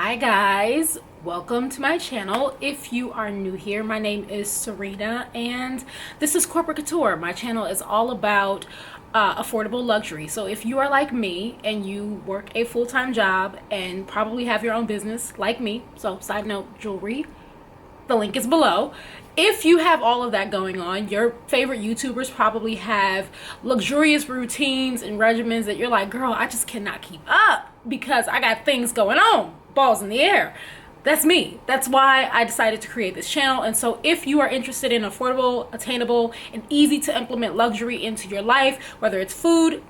Hi guys, welcome to my channel. If you are new here, my name is Serena and this is CorporateCoutoure. My channel is all about affordable luxury. So if you are like me and you work a full-time job and probably have your own business like me, so side note, jewelry, the link is below. If you have all of that going on, your favorite YouTubers probably have luxurious routines and regimens that you're like, girl, I just cannot keep up because I got things going on, balls in the air. That's me. That's why I decided to create this channel. And so if you are interested in affordable, attainable, and easy to implement luxury into your life, whether it's food,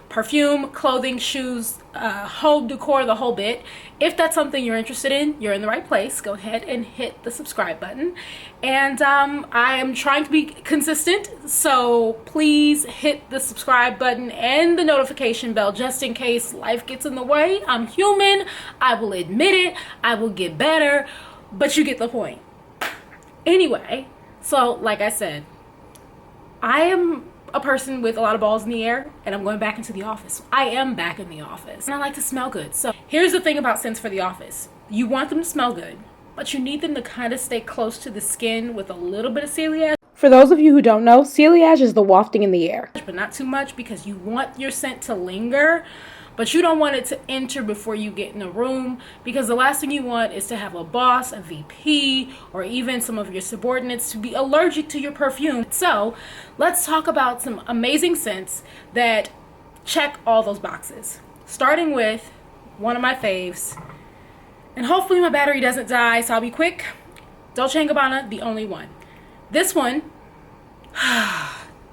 perfume, clothing, shoes, home decor, the whole bit. If that's something you're interested in, you're in the right place. Go ahead and hit the subscribe button. And I am trying to be consistent, so please hit the subscribe button and the notification bell just in case life gets in the way. I'm human. I will admit it. I will get better, but you get the point. Anyway, so like I said, I am a person with a lot of balls in the air and I'm going back into the office. I am back in the office and I like to smell good. So here's the thing about scents for the office. You want them to smell good, but you need them to kind of stay close to the skin with a little bit of ciliage. For those of you who don't know, ciliage is the wafting in the air, but not too much because you want your scent to linger, but you don't want it to enter before you get in a room, because the last thing you want is to have a boss, a VP, or even some of your subordinates to be allergic to your perfume. So let's talk about some amazing scents that check all those boxes. Starting with one of my faves, and hopefully my battery doesn't die, so I'll be quick. Dolce & Gabbana, The Only One. This one,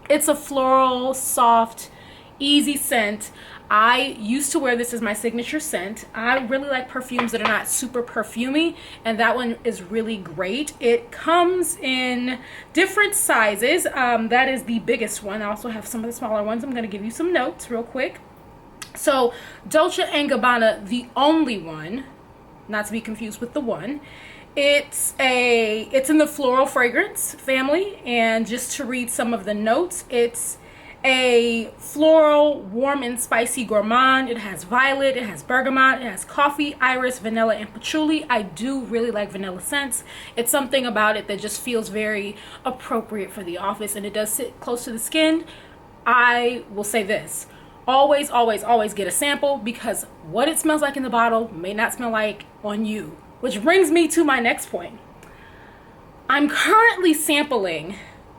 it's a floral, soft, easy scent. I used to wear this as my signature scent. I really like perfumes that are not super perfumey, and that one is really great. It comes in different sizes. That is the biggest one. I also have some of the smaller ones. I'm going to give you some notes real quick. So Dolce & Gabbana, The Only One, not to be confused with The One. It's in the floral fragrance family, and just to read some of the notes, it's a floral, warm and spicy gourmand. It has violet, it has bergamot, it has coffee, iris, vanilla, and patchouli. I do really like vanilla scents. It's something about it that just feels very appropriate for the office, and it does sit close to the skin. I will say this. Always, always, always get a sample, because what it smells like in the bottle may not smell like on you. Which brings me to my next point. I'm currently sampling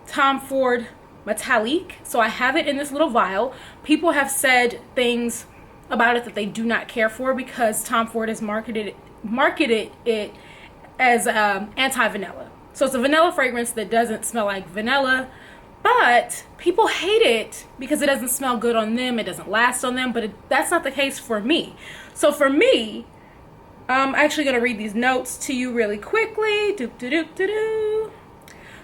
Tom Ford Metallique, so I have it in this little vial. People have said things about it that they do not care for because Tom Ford has marketed it as anti-vanilla. So it's a vanilla fragrance that doesn't smell like vanilla, but people hate it because it doesn't smell good on them, it doesn't last on them, but that's not the case for me. So for me, I'm actually going to read these notes to you really quickly.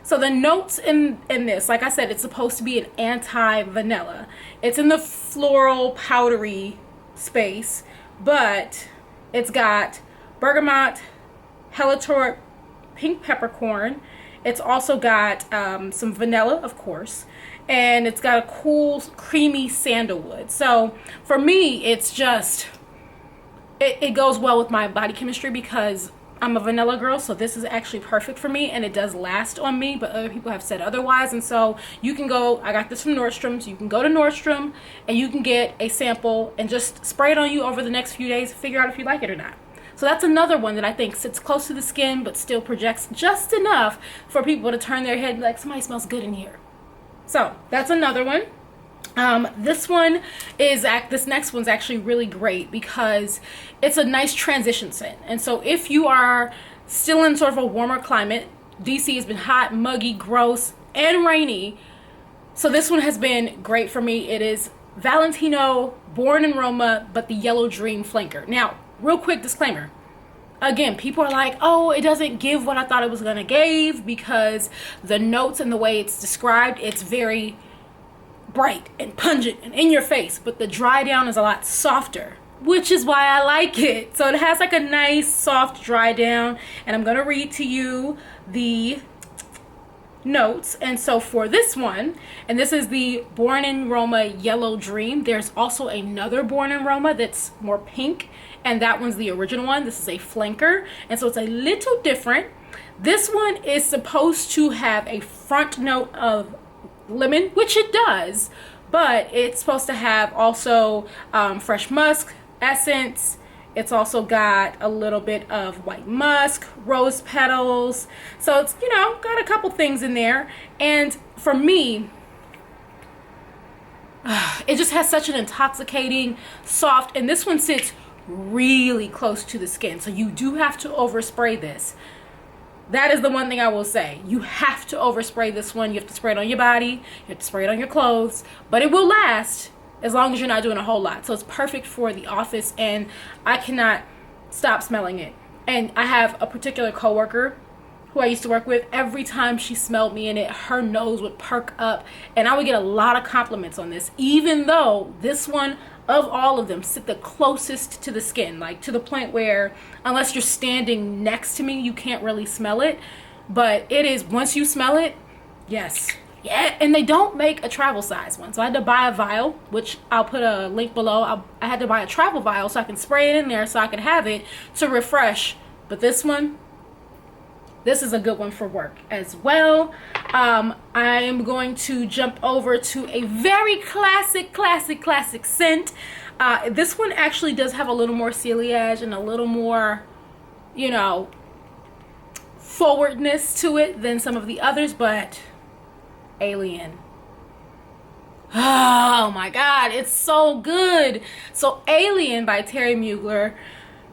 So the notes in this, like I said, it's supposed to be an anti-vanilla. It's in the floral, powdery space, but it's got bergamot, heliotrope, pink peppercorn. It's also got some vanilla, of course, and it's got a cool, creamy sandalwood. So for me, it's just, it goes well with my body chemistry because I'm a vanilla girl, so this is actually perfect for me, and it does last on me, but other people have said otherwise. And so you can go, I got this from Nordstrom, so you can go to Nordstrom and you can get a sample and just spray it on you over the next few days, figure out if you like it or not. So that's another one that I think sits close to the skin but still projects just enough for people to turn their head and be like, somebody smells good in here. So that's another one. This next one's actually really great because it's a nice transition scent. And so if you are still in sort of a warmer climate, DC has been hot, muggy, gross, and rainy. So this one has been great for me. It is Valentino, born in Roma, but the Yellow Dream Flanker. Now, real quick disclaimer. Again, people are like, oh, it doesn't give what I thought it was gonna give because the notes and the way it's described, it's very bright and pungent and in your face, but the dry down is a lot softer, which is why I like it. So it has like a nice soft dry down, and I'm gonna read to you the notes. And so for this one, and this is the Born in Roma Yellow Dream, there's also another Born in Roma that's more pink and that one's the original one. This is a flanker, and so it's a little different. This one is supposed to have a front note of lemon, which it does, but it's supposed to have also fresh musk essence. It's also got a little bit of white musk, rose petals. So it's, you know, got a couple things in there. And for me, it just has such an intoxicating, soft, and this one sits really close to the skin. So you do have to overspray this. That is the one thing I will say. You have to overspray this one. You have to spray it on your body. You have to spray it on your clothes. But it will last as long as you're not doing a whole lot. So it's perfect for the office, and I cannot stop smelling it. And I have a particular coworker who I used to work with. Every time she smelled me in it, her nose would perk up, and I would get a lot of compliments on this, even though this one of all of them sit the closest to the skin, like to the point where unless you're standing next to me, you can't really smell it. But it is, once you smell it, yes. Yeah, and they don't make a travel size one. So I had to buy a vial, which I'll put a link below. I had to buy a travel vial so I can spray it in there so I can have it to refresh. But this one, this is a good one for work as well. I am going to jump over to a very classic scent. This one actually does have a little more ciliage and a little more, you know, forwardness to it than some of the others, but Alien. Oh my God, it's so good. So Alien by Terry Mugler.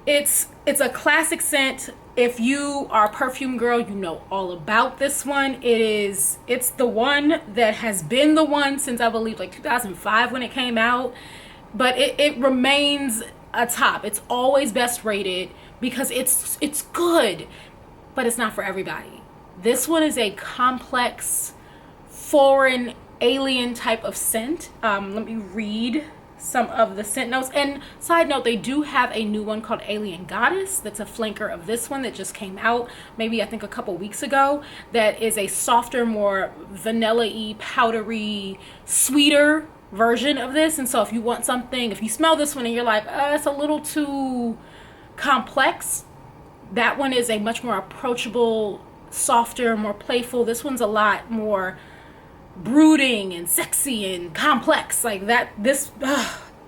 It's a classic scent. If you are a perfume girl, you know all about this one. It's the one that has been the one since I believe like 2005 when it came out, but it remains a top. It's always best rated because it's good, but it's not for everybody. This one is a complex, foreign, alien type of scent. Let me read some of the scent notes. And side note, they do have a new one called Alien Goddess that's a flanker of this one that just came out maybe I think a couple weeks ago, that is a softer, more vanilla-y, powdery, sweeter version of this. And so if you want something, if you smell this one and you're like, it's a little too complex, that one is a much more approachable, softer, more playful. This one's a lot more brooding and sexy and complex like that.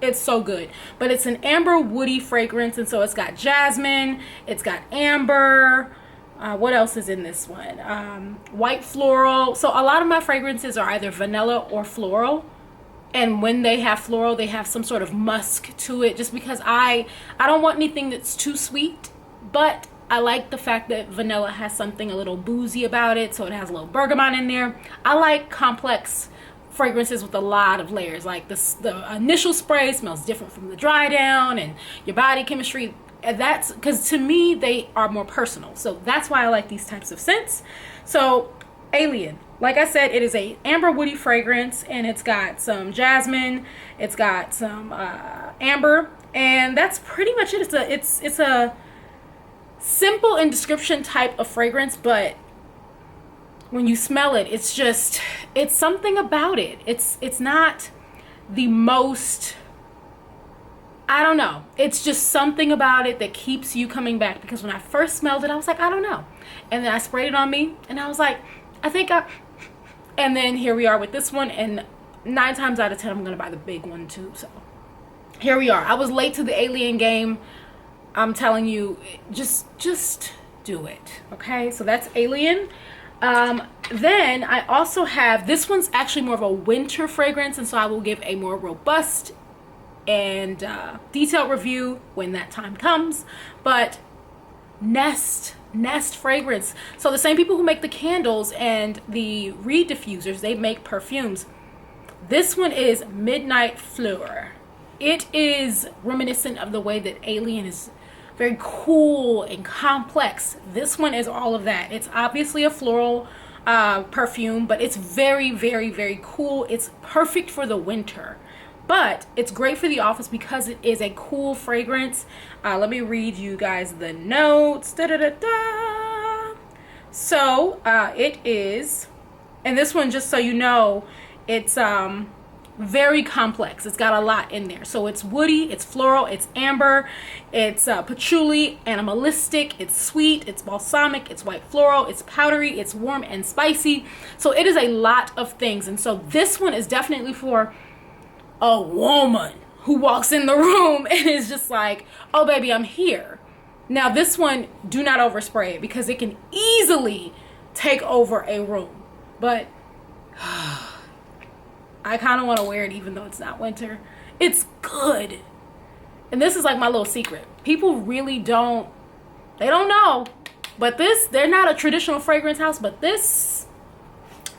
It's so good, but it's an amber woody fragrance, and so it's got jasmine, it's got amber, what else is in this one? White floral. So a lot of my fragrances are either vanilla or floral, and when they have floral, they have some sort of musk to it, just because I don't want anything that's too sweet, but I like the fact that vanilla has something a little boozy about it, so it has a little bergamot in there. I like complex fragrances with a lot of layers. Like the initial spray smells different from the dry down, and your body chemistry. And that's because to me they are more personal. So that's why I like these types of scents. So Alien, like I said, it is a amber woody fragrance, and it's got some jasmine, it's got some amber, and that's pretty much it. It's a simple in description type of fragrance, but when you smell it, it's something about it. It's not the most, I don't know, it's just something about it that keeps you coming back, because when I first smelled it, I was like, I don't know, and then I sprayed it on me and I was like, and then here we are with this one, and 9 times out of 10 I'm gonna buy the big one too. So here we are. I was late to the Alien game. I'm telling you, just do it, okay? So that's Alien. Then I also have, this one's actually more of a winter fragrance, and so I will give a more robust and detailed review when that time comes. But Nest fragrance. So the same people who make the candles and the reed diffusers, they make perfumes. This one is Midnight Fleur. It is reminiscent of the way that Alien is very cool and complex. This one is all of that. It's obviously a floral perfume, but it's very cool. It's perfect for the winter, but it's great for the office because it is a cool fragrance. Let me read you guys the notes. So it is, and this one, just so you know, it's very complex. It's got a lot in there. So it's woody, it's floral, it's amber, it's patchouli, animalistic, it's sweet, it's balsamic, it's white floral, it's powdery, it's warm and spicy. So it is a lot of things. And so this one is definitely for a woman who walks in the room and is just like, oh baby, I'm here. Now this one, do not overspray it because it can easily take over a room. But I kind of want to wear it even though it's not winter. It's good. And this is like my little secret. People really don't know. But they're not a traditional fragrance house, but this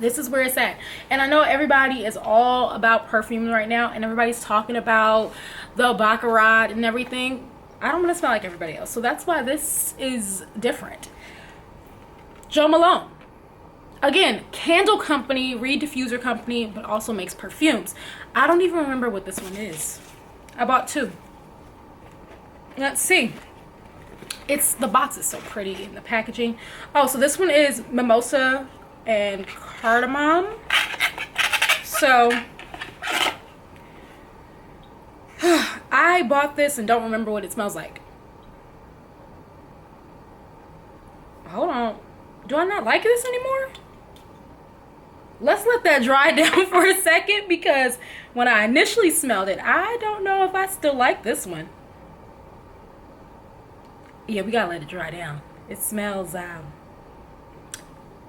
is where it's at. And I know everybody is all about perfumes right now, and everybody's talking about the Baccarat and everything. I don't want to smell like everybody else. So that's why this is different. Jo Malone. Again, candle company, reed diffuser company, but also makes perfumes. I don't even remember what this one is. I bought two. Let's see. The box is so pretty in the packaging. Oh, so this one is Mimosa and Cardamom. So I bought this and don't remember what it smells like. Hold on. Do I not like this anymore? Let's let that dry down for a second, because when I initially smelled it, I don't know if I still like this one. Yeah, we gotta let it dry down. It smells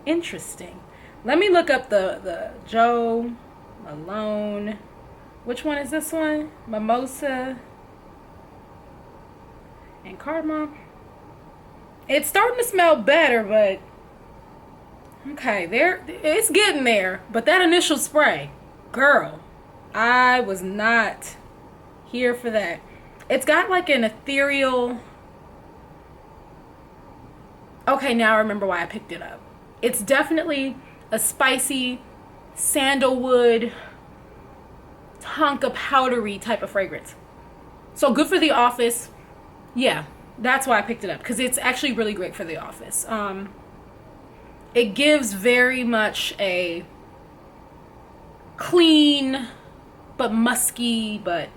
interesting. Let me look up the Jo Malone. Which one is this one? Mimosa and Cardamom. It's starting to smell better, but okay, it's getting there. But that initial spray, girl, I was not here for that. It's got like an ethereal. Okay, now I remember why I picked it up. It's definitely a spicy sandalwood, tonka powdery type of fragrance. So good for the office. Yeah, that's why I picked it up, because it's actually really great for the office. It gives very much a clean but musky but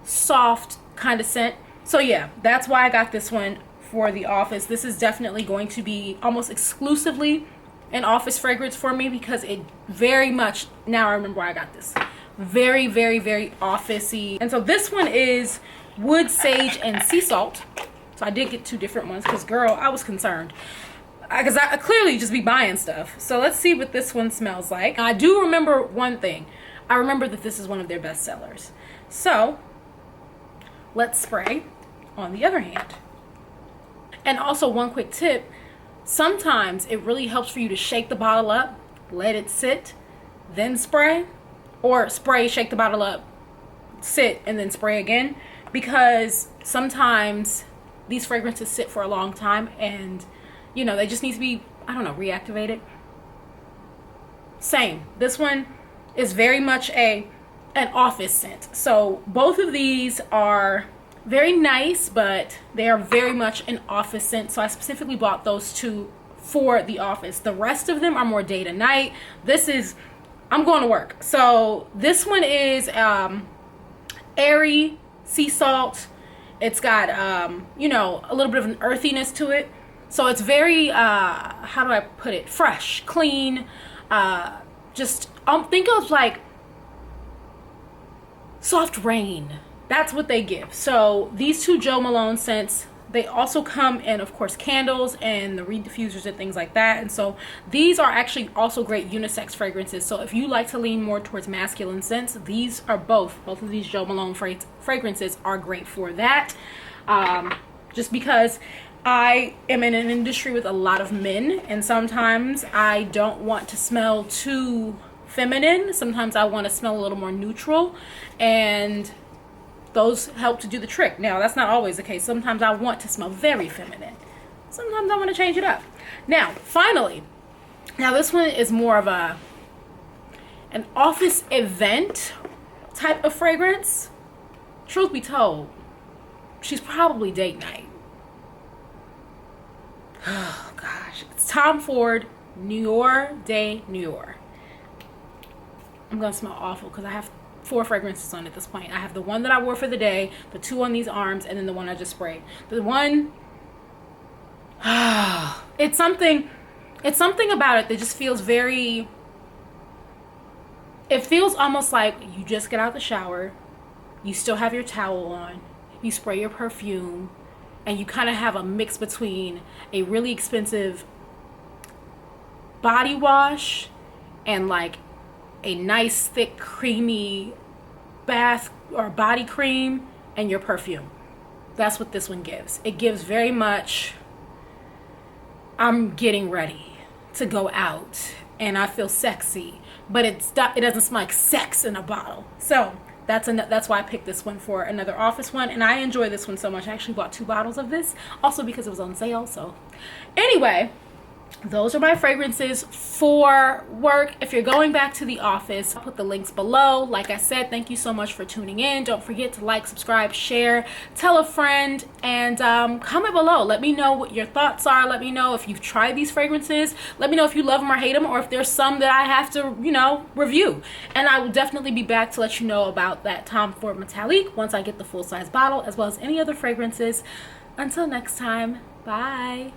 soft kind of scent. So yeah, that's why I got this one for the office. This is definitely going to be almost exclusively an office fragrance for me, because it very much, now I remember why I got this, very, very, very officey. And so this one is wood, sage, and sea salt. So I did get two different ones because, girl, I was concerned, because I clearly just be buying stuff. So let's see what this one smells like. I do remember one thing. I remember that this is one of their best sellers. So let's spray on the other hand. And also, one quick tip, sometimes it really helps for you to shake the bottle up, let it sit, then spray, or spray, shake the bottle up, sit, and then spray again, because sometimes these fragrances sit for a long time and, you know, they just need to be, I don't know, reactivated. Same. This one is very much an office scent. So both of these are very nice, but they are very much an office scent. So I specifically bought those two for the office. The rest of them are more day to night. This is, I'm going to work. So this one is airy, sea salt. It's got, you know, a little bit of an earthiness to it. So it's very, how do I put it? Fresh, clean, just think of like soft rain. That's what they give. So these two Jo Malone scents, they also come in, of course, candles and the reed diffusers and things like that. And so these are actually also great unisex fragrances. So if you like to lean more towards masculine scents, these are both of these Jo Malone fragrances are great for that. Just because I am in an industry with a lot of men, and sometimes I don't want to smell too feminine. Sometimes I want to smell a little more neutral, and those help to do the trick. Now, that's not always the case. Sometimes I want to smell very feminine. Sometimes I want to change it up. Now, finally, now this one is more of an office event type of fragrance. Truth be told, she's probably date night. Oh gosh, it's Tom Ford Noir de Noir. I'm gonna smell awful because I have 4 fragrances on at this point. I have the one that I wore for the day, the 2 on these arms, and then the one I just sprayed. The one, it's something about it that just feels very, it feels almost like you just get out the shower, you still have your towel on, you spray your perfume, and you kind of have a mix between a really expensive body wash and like a nice thick creamy bath or body cream and your perfume. That's what this one gives. It gives very much, I'm getting ready to go out and I feel sexy, but it doesn't smell like sex in a bottle. So that's why I picked this one for another office one, and I enjoy this one so much. I actually bought 2 bottles of this, also because it was on sale. So anyway, those are my fragrances for work. If you're going back to the office, I'll put the links below. Like I said, thank you so much for tuning in. Don't forget to like, subscribe, share, tell a friend, and comment below. Let me know what your thoughts are. Let me know if you've tried these fragrances. Let me know if you love them or hate them, or if there's some that I have to, review. And I will definitely be back to let you know about that Tom Ford Metallique once I get the full-size bottle, as well as any other fragrances. Until next time, bye.